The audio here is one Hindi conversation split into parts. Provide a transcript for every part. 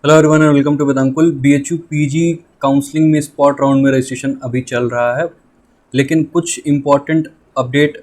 Hello everyone and welcome to Vedankul. BHU PG counselling में स्पॉट राउंड में रजिस्ट्रेशन अभी चल रहा है, लेकिन कुछ इम्पॉर्टेंट अपडेट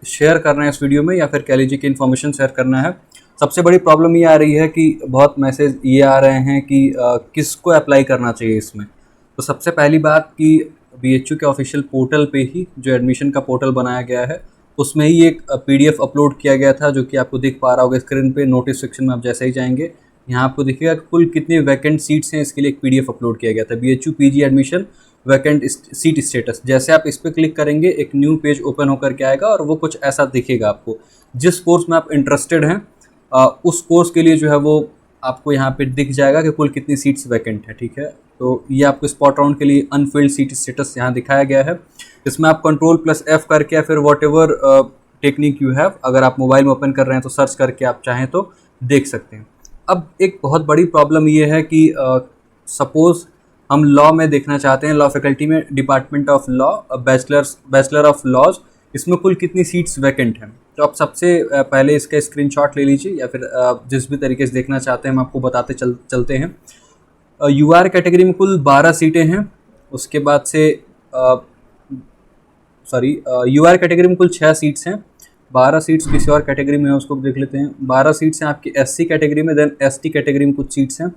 शेयर करना है इस वीडियो में, या फिर कह लीजिए कि इन्फॉर्मेशन शेयर करना है। सबसे बड़ी प्रॉब्लम ये आ रही है कि बहुत मैसेज ये आ रहे हैं कि किसको अप्लाई करना चाहिए इसमें। तो सबसे पहली बात कि बीएचयू के ऑफिशियल पोर्टल पे ही जो एडमिशन का पोर्टल बनाया गया है उसमें ही एक पीडीएफ अपलोड किया गया था, जो कि आपको दिख पा रहा होगा स्क्रीन पे। नोटिस सेक्शन में आप जैसे ही जाएंगे यहाँ आपको दिखेगा कि कुल कितनी वैकेंट सीट्स हैं, इसके लिए एक पीडीएफ अपलोड किया गया था। BHU PG admission vacant seat status. जैसे आप इस पर क्लिक करेंगे एक न्यू पेज ओपन होकर के आएगा और वो कुछ ऐसा दिखेगा आपको। जिस कोर्स में आप इंटरेस्टेड हैं उस कोर्स के लिए जो है वो आपको यहाँ पे दिख जाएगा कि कुल कितनी सीट्स वैकेंट है। ठीक है, तो ये आपको स्पॉट राउंड के लिए अनफिल्ड सीट स्टेटस यहाँ दिखाया गया है। इसमें आप Ctrl+F करके या फिर what ever technique you have, अगर आप मोबाइल में ओपन कर रहे हैं तो सर्च करके आप चाहें तो देख सकते हैं। अब एक बहुत बड़ी प्रॉब्लम ये है कि सपोज़ हम लॉ में देखना चाहते हैं, लॉ फैकल्टी में department of law bachelor of laws, इसमें कुल कितनी सीट्स वैकेंट हैं। तो आप सबसे पहले इसका स्क्रीनशॉट ले लीजिए, या फिर जिस भी तरीके से देखना चाहते हैं हम आपको बताते चलते हैं। यूआर कैटेगरी में कुल 12 सीटें हैं। उसके बाद से यूआर कैटेगरी में कुल 6 सीट्स हैं। 12 सीट्स किसी और कैटेगरी में है उसको देख लेते हैं। 12 सीट्स हैं आपकी एससी कैटेगरी में। देन एसटी कैटेगरी में कुछ सीट्स हैं।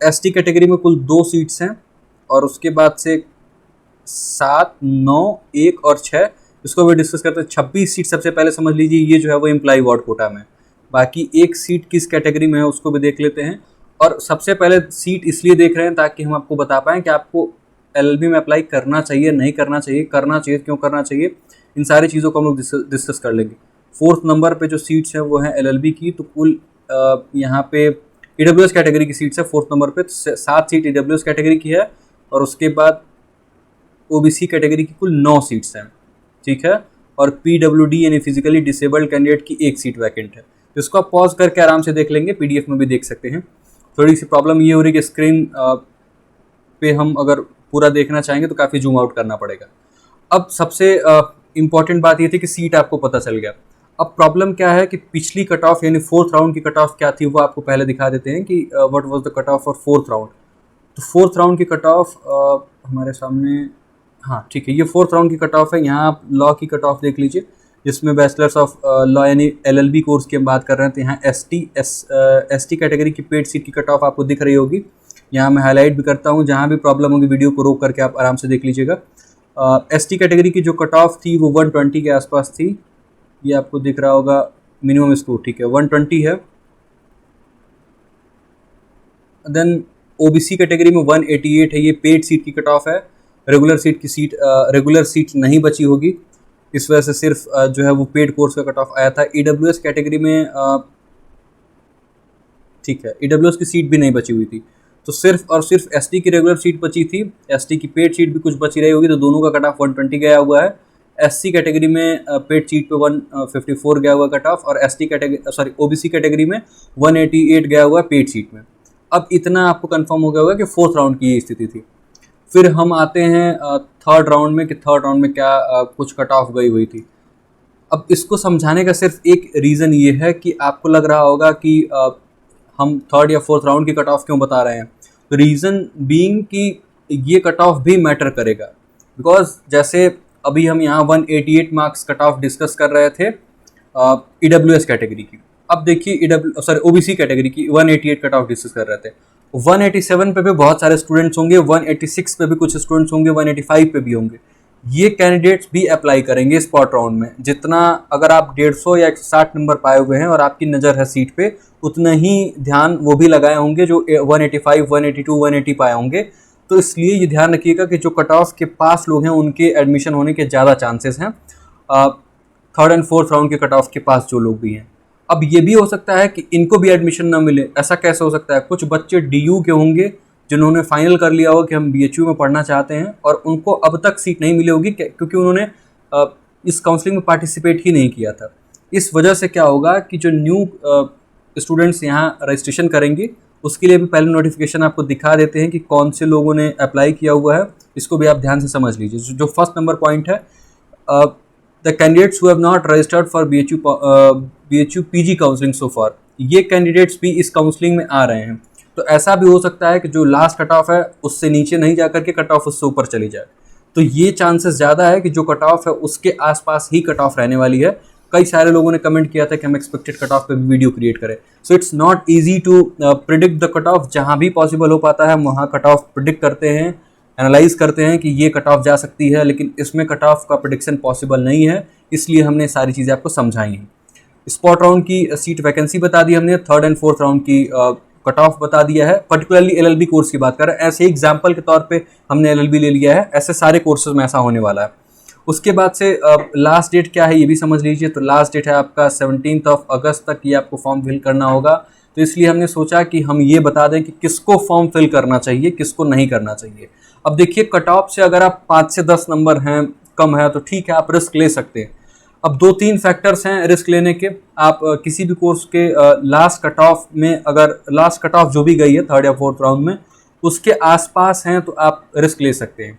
एसटी कैटेगरी में कुल 2 सीट्स हैं। और उसके बाद से 7, 9, 1 और 6 इसको भी डिस्कस करते हैं। 26 सीट सबसे पहले समझ लीजिए, ये जो है वो एम्प्लॉय वार्ड कोटा में। बाकी एक सीट किस कैटेगरी में है उसको भी देख लेते हैं। और सबसे पहले सीट इसलिए देख रहे हैं ताकि हम आपको बता पाएँ कि आपको एलएलबी में अप्लाई करना चाहिए, नहीं करना चाहिए, करना चाहिए, क्यों करना चाहिए, इन सारी चीज़ों को हम लोग डिस्कस कर लेंगे। 4th नंबर पे जो सीट्स हैं वो हैं एलएलबी की। तो कुल यहाँ पे ईडब्ल्यूएस कैटेगरी की सीट्स है 4th नंबर पे। 7 सीट ईडब्ल्यूएस कैटेगरी की है। और उसके बाद ओबीसी कैटेगरी की कुल 9 सीट्स हैं। ठीक है, और पीडब्ल्यूडी यानी फिजिकली डिसेबल्ड कैंडिडेट की 1 सीट वैकेंट है। तो इसको आप पॉज करके आराम से देख लेंगे, पीडीएफ में भी देख सकते हैं। थोड़ी सी प्रॉब्लम ये हो रही है कि स्क्रीन पे हम अगर पूरा देखना चाहेंगे तो काफ़ी जूम आउट करना पड़ेगा। अब सबसे इम्पॉर्टेंट बात ये थी कि सीट आपको पता चल गया। अब प्रॉब्लम क्या है कि पिछली कट ऑफ यानी 4th राउंड की कट ऑफ क्या थी वो आपको पहले दिखा देते हैं कि what was the cut of for 4th round. तो 4th राउंड की कट ऑफ हमारे सामने, हाँ ठीक है, ये 4th राउंड की कट ऑफ है। यहाँ आप लॉ की कट ऑफ देख लीजिए, जिसमें बैचलर्स ऑफ लॉ यानी एलएलबी कोर्स की हम बात कर रहे हैं। तो यहाँ एसटी कैटेगरी की पेड सीट की कट ऑफ आपको दिख रही होगी। यहाँ मैं हाईलाइट भी करता हूँ, जहाँ भी प्रॉब्लम होगी वीडियो को रोक करके आप आराम से देख लीजिएगा। एसटी कैटेगरी की जो कट ऑफ थी वो 120 के आसपास थी। ये आपको दिख रहा होगा मिनिमम स्कोर। ठीक है, 120 है। देन ओबीसी कैटेगरी में 188 है। ये पेड सीट की कट ऑफ है। रेगुलर सीट नहीं बची होगी, इस वजह से सिर्फ जो है वो पेड कोर्स का कट ऑफ आया था। ईडब्ल्यूएस कैटेगरी में ठीक है, ईडब्ल्यूएस की सीट भी नहीं बची हुई थी। तो सिर्फ और सिर्फ एसटी की रेगुलर सीट बची थी। एसटी की पेड सीट भी कुछ बची रही होगी, तो दोनों का कट ऑफ 120 गया हुआ है। एससी कैटेगरी में पेड सीट पे 154 गया हुआ कट ऑफ, और ओबीसी कैटेगरी में 188 गया हुआ पेड सीट में। अब इतना आपको कंफर्म हो गया होगा कि 4th राउंड की ये स्थिति थी। फिर हम आते हैं 3rd राउंड में कि 3rd राउंड में क्या कुछ कट ऑफ गई हुई थी। अब इसको समझाने का सिर्फ एक रीज़न ये है कि आपको लग रहा होगा कि हम 3rd या 4th राउंड की कट ऑफ क्यों बता रहे हैं। तो रीज़न बीइंग कि ये कट ऑफ भी मैटर करेगा, बिकॉज जैसे अभी हम यहाँ 188 मार्क्स कट ऑफ डिस्कस कर रहे थे ईडब्ल्यूएस कैटेगरी की। अब देखिए ओबीसी कैटेगरी की 188 कट ऑफ डिस्कस कर रहे थे। 187 पे भी बहुत सारे स्टूडेंट्स होंगे, 186 पे भी कुछ स्टूडेंट्स होंगे, 185 पे भी होंगे। ये कैंडिडेट्स भी अप्लाई करेंगे स्पॉट राउंड में। जितना अगर आप 150 या 160 नंबर पाए हुए हैं और आपकी नज़र है सीट पे, उतना ही ध्यान वो भी लगाए होंगे जो 185, 182, 180 पाए होंगे। तो इसलिए ये ध्यान रखिएगा कि जो कट ऑफ के पास लोग हैं उनके एडमिशन होने के ज़्यादा चांसेस हैं 3rd एंड 4th राउंड के कट ऑफ के पास जो लोग भी हैं। अब ये भी हो सकता है कि इनको भी एडमिशन ना मिले। ऐसा कैसे हो सकता है? कुछ बच्चे डीयू के होंगे जिन्होंने फाइनल कर लिया हो कि हम बीएचयू में पढ़ना चाहते हैं, और उनको अब तक सीट नहीं मिली होगी क्योंकि उन्होंने इस काउंसलिंग में पार्टिसिपेट ही नहीं किया था। इस वजह से क्या होगा कि जो न्यू स्टूडेंट्स यहाँ रजिस्ट्रेशन करेंगे उसके लिए भी पहले नोटिफिकेशन आपको दिखा देते हैं कि कौन से लोगों ने अप्लाई किया हुआ है। इसको भी आप ध्यान से समझ लीजिए। जो फर्स्ट नंबर पॉइंट है, the candidates who have not registered for BHU PG counselling so far, ये कैंडिडेट्स भी इस काउंसलिंग में आ रहे हैं। तो ऐसा भी हो सकता है कि जो लास्ट कट ऑफ है उससे नीचे नहीं जाकर के कट ऑफ उससे ऊपर चली जाए। तो ये चांसेस ज़्यादा है कि जो कट ऑफ है उसके आसपास ही कट ऑफ रहने वाली है। कई सारे लोगों ने कमेंट किया था कि हम एक्सपेक्टेड कट ऑफ पे भी वीडियो क्रिएट करें। So it's not easy to predict the cut off. जहाँ भी पॉसिबल हो पाता है हम वहाँ कट ऑफ प्रिडिक्ट करते हैं, एनालाइज करते हैं कि ये कट ऑफ जा सकती है, लेकिन इसमें कट ऑफ का प्रिडिक्शन पॉसिबल नहीं है, इसलिए हमने सारी चीज़ें आपको समझाई हैं। स्पॉट राउंड की सीट वैकेंसी बता दी हमने, थर्ड एंड फोर्थ राउंड की कट ऑफ बता दिया है। पर्टिकुलरली एलएलबी कोर्स की बात कर रहे हैं, ऐसे एग्जाम्पल के तौर पे हमने एलएलबी ले लिया है, ऐसे सारे कोर्सेज में ऐसा होने वाला है। उसके बाद से लास्ट डेट क्या है ये भी समझ लीजिए। तो लास्ट डेट है आपका 17 अगस्त तक ये आपको फॉर्म फिल करना होगा। तो इसलिए हमने सोचा कि हम ये बता दें कि किसको फॉर्म फिल करना चाहिए, किसको नहीं करना चाहिए। अब देखिए, कट ऑफ से अगर आप 5 से 10 नंबर हैं कम है तो ठीक है, आप रिस्क ले सकते हैं। अब 2-3 फैक्टर्स हैं रिस्क लेने के। आप किसी भी कोर्स के लास्ट कट ऑफ में, अगर लास्ट कट ऑफ जो भी गई है थर्ड या फोर्थ राउंड में, उसके आसपास हैं तो आप रिस्क ले सकते हैं।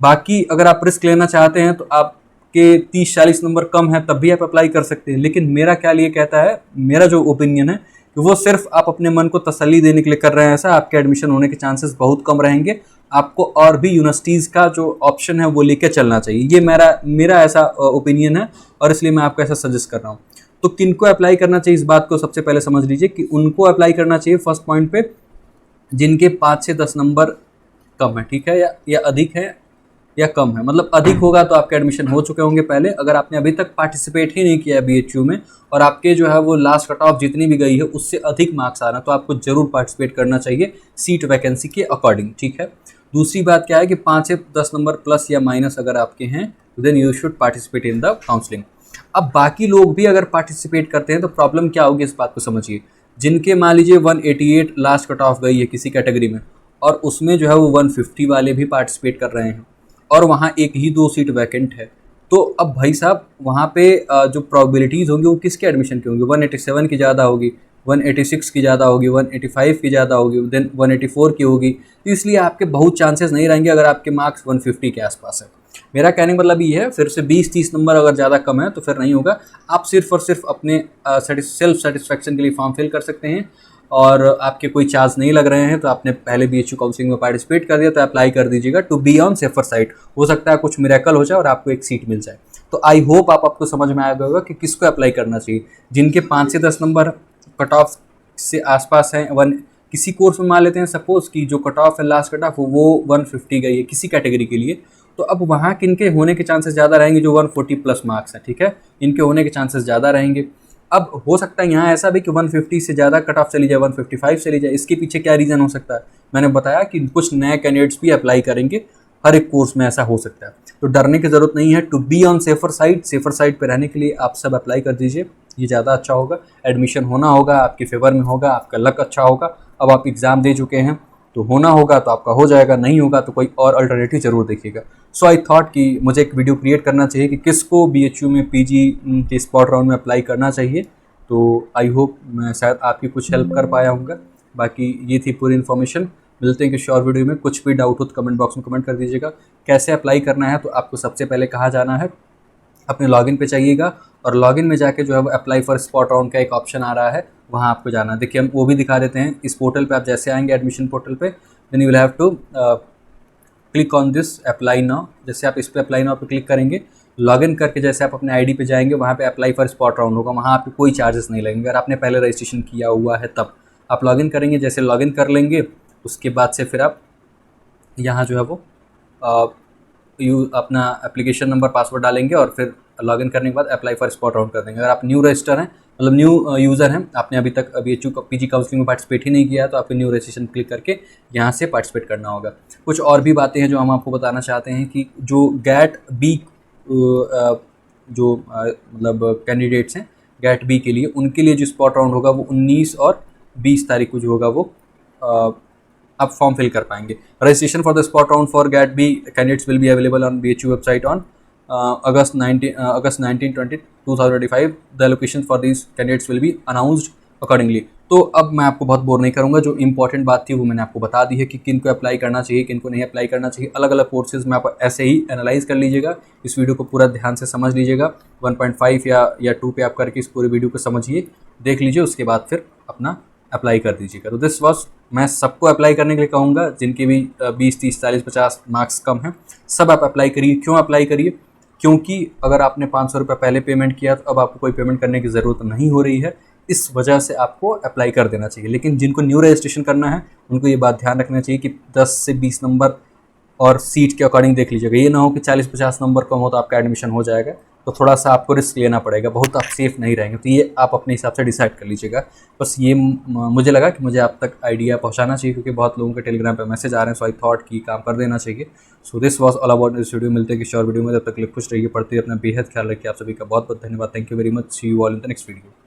बाकी अगर आप रिस्क लेना चाहते हैं तो आपके 30-40 नंबर कम है तब भी आप अप्लाई कर सकते हैं। लेकिन मेरा ख्याल ये कहता है, मेरा जो ओपिनियन है कि वो सिर्फ आप अपने मन को तसल्ली देने के लिए कर रहे हैं। ऐसा आपके एडमिशन होने के चांसेस बहुत कम रहेंगे। आपको और भी यूनिवर्सिटीज़ का जो ऑप्शन है वो लेके चलना चाहिए। ये मेरा ऐसा ओपिनियन है और इसलिए मैं आपको ऐसा सजेस्ट कर रहा हूँ। तो किनको अप्लाई करना चाहिए इस बात को सबसे पहले समझ लीजिए कि उनको अप्लाई करना चाहिए फर्स्ट पॉइंट पे जिनके 5 से 10 नंबर कम है, ठीक है, या अधिक है या कम है। मतलब अधिक होगा तो आपके एडमिशन हो चुके होंगे पहले। अगर आपने अभी तक पार्टिसिपेट ही नहीं किया है बीएचयू में और आपके जो है वो लास्ट कट ऑफ जितनी भी गई है उससे अधिक मार्क्स आ रहा है, तो आपको जरूर पार्टिसिपेट करना चाहिए सीट वैकेंसी के अकॉर्डिंग, ठीक है। दूसरी बात क्या है कि 5 से 10 नंबर प्लस या माइनस अगर आपके हैं तो then you should participate in the counselling. अब बाकी लोग भी अगर पार्टिसिपेट करते हैं तो प्रॉब्लम क्या होगी इस बात को समझिए। जिनके मान लीजिए 188 लास्ट कट ऑफ गई है किसी कैटेगरी में और उसमें जो है वो 150 वाले भी पार्टिसिपेट कर रहे हैं और वहाँ एक ही 2 सीट वैकेंट है, तो अब भाई साहब वहाँ पे जो प्रोबेबिलिटीज़ होंगी वो किसके एडमिशन की होंगी? 187 की ज़्यादा होगी, 186 की ज़्यादा होगी, 185 की ज़्यादा होगी, देन 184 की होगी। तो इसलिए आपके बहुत चांसेस नहीं रहेंगे अगर आपके मार्क्स 150 के आसपास है। मेरा कहने का मतलब ये है, फिर से 20-30 नंबर अगर ज़्यादा कम है तो फिर नहीं होगा। आप सिर्फ और सिर्फ अपने सेल्फ सेटिस्फेक्शन के लिए फॉर्म फिल कर सकते हैं और आपके कोई चार्ज नहीं लग रहे हैं तो आपने पहले बीएचयू काउंसलिंग में पार्टिसिपेट कर दिया तो अप्लाई कर दीजिएगा to be on safer side. हो सकता है कुछ मिरेकल हो जाए और आपको एक सीट मिल जाए। तो आई होप आपको समझ में आया होगा कि किसको अप्लाई करना चाहिए। जिनके 5 से 10 नंबर कट ऑफ से आसपास हैं, किसी कोर्स में मान लेते हैं सपोज कि जो कट ऑफ है लास्ट कट ऑफ वो 150 गई है किसी कैटेगरी के लिए, तो अब वहाँ किनके होने के चांसेस ज़्यादा रहेंगे? जो 140 प्लस मार्क्स हैं, ठीक है, इनके होने के चांसेस ज़्यादा रहेंगे। अब हो सकता है यहाँ ऐसा भी कि 150 से ज़्यादा कट ऑफ चली जाए, 155 चली जाए। इसके पीछे क्या रीज़न हो सकता है? मैंने बताया कि कुछ नए कैंडिडेट्स भी अप्लाई करेंगे, हर एक कोर्स में ऐसा हो सकता है। तो डरने की ज़रूरत नहीं है। To be on safer side पे रहने के लिए आप सब अप्लाई कर दीजिए, ये ज़्यादा अच्छा होगा। एडमिशन होना होगा, आपके फेवर में होगा, आपका लक अच्छा होगा। अब आप एग्ज़ाम दे चुके हैं तो होना होगा तो आपका हो जाएगा, नहीं होगा तो कोई और अल्टरनेटिव ज़रूर देखिएगा। सो आई थॉट कि मुझे एक वीडियो क्रिएट करना चाहिए कि किसको बीएचयू में पीजी के स्पॉट राउंड में अप्लाई करना चाहिए। तो आई होप मैं शायद आपकी कुछ हेल्प कर पाया हूँगा। बाकी ये थी पूरी इन्फॉर्मेशन। मिलते हैं कि शॉर्ट वीडियो में। कुछ भी डाउट हो तो कमेंट बॉक्स में कमेंट कर दीजिएगा। कैसे अप्लाई करना है तो आपको सबसे पहले कहा जाना है अपने लॉगिन पे जाइएगा और लॉगिन में जाके जो है वो अप्लाई फॉर स्पॉट राउंड का एक ऑप्शन आ रहा है, वहाँ आपको जाना है। देखिए हम वो भी दिखा देते हैं। इस पोर्टल पे आप जैसे आएंगे एडमिशन पोर्टल पे, then you will have to click on this apply now. जैसे आप इस पर अप्लाई नाउ पे क्लिक करेंगे, लॉगिन करके जैसे आप अपने आईडी पे जाएंगे वहाँ पे अप्लाई फॉर स्पॉट राउंड होगा, वहाँ आपको कोई चार्जेस नहीं लगेंगे। अगर आपने पहले रजिस्ट्रेशन किया हुआ है तब आप लॉगिन करेंगे। जैसे लॉगिन कर लेंगे उसके बाद से फिर आप यहाँ जो है वो अपना एप्लीकेशन नंबर पासवर्ड डालेंगे और फिर लॉगिन करने के बाद अप्लाई फॉर स्पॉट राउंड कर देंगे। अगर आप न्यू रजिस्टर हैं, मतलब न्यू यूज़र हैं, आपने अभी तक बीएचयू पीजी काउंसलिंग में पार्टिसिपेट ही नहीं किया तो आपको न्यू रजिस्ट्रेशन क्लिक करके यहाँ से पार्टिसिपेट करना होगा। कुछ और भी बातें हैं जो हम आपको बताना चाहते हैं कि जो गैट बी जो मतलब कैंडिडेट्स हैं गैट बी के लिए, उनके लिए जो स्पॉट राउंड होगा वो 19 और 20 तारीख को जो होगा वो आप फॉर्म फिल कर पाएंगे। Registration for the spot round for GAT B candidates will be available on BHU website on August 19, 20, 2025. The allocation for these candidates will be announced accordingly. तो अब मैं आपको बहुत बोर नहीं करूंगा, जो इंपॉर्टेंट बात थी वो मैंने आपको बता दी है कि किन को अप्लाई करना चाहिए, किन को नहीं अप्लाई करना चाहिए। अलग अलग कोर्सेज में आप ऐसे ही एनालाइज कर लीजिएगा, इस वीडियो को पूरा ध्यान से समझ लीजिएगा। 1.5 या 2 पे आप करके इस पूरे वीडियो को समझिए, देख लीजिए, उसके बाद फिर अपना अप्लाई कर दीजिएगा। तो दिस वॉज, मैं सबको अप्लाई करने के लिए कहूँगा, जिनके भी 20, 30, 40, 50 मार्क्स कम हैं, सब आप अप्लाई करिए। क्यों अप्लाई करिए? क्योंकि अगर आपने 500 रुपये पहले पेमेंट किया तो अब आपको कोई पेमेंट करने की ज़रूरत नहीं हो रही है, इस वजह से आपको अप्लाई कर देना चाहिए। लेकिन जिनको न्यू रजिस्ट्रेशन करना है उनको ये बात ध्यान रखना चाहिए कि 10 से 20 नंबर और सीट के अकॉर्डिंग देख लीजिएगा। ये ना हो कि 40-50 नंबर कम हो तो आपका एडमिशन हो जाएगा, तो थोड़ा सा आपको रिस्क लेना पड़ेगा, बहुत आप सेफ नहीं रहेंगे। तो ये आप अपने हिसाब से डिसाइड कर लीजिएगा। बस ये मुझे लगा कि मुझे आप तक आइडिया पहुंचाना चाहिए, क्योंकि बहुत लोगों के टेलीग्राम पे मैसेज आ रहे हैं, सो आई थॉट कि काम कर देना चाहिए। So this was all about this video. मिलते हैं कि शॉर्ट वीडियो में, तब तक खुश रहिए, पढ़ते रहिए, अपना बेहद ख्याल रखिए। आप सभी का बहुत बहुत धन्यवाद। Thank you very much. See you all in the next video.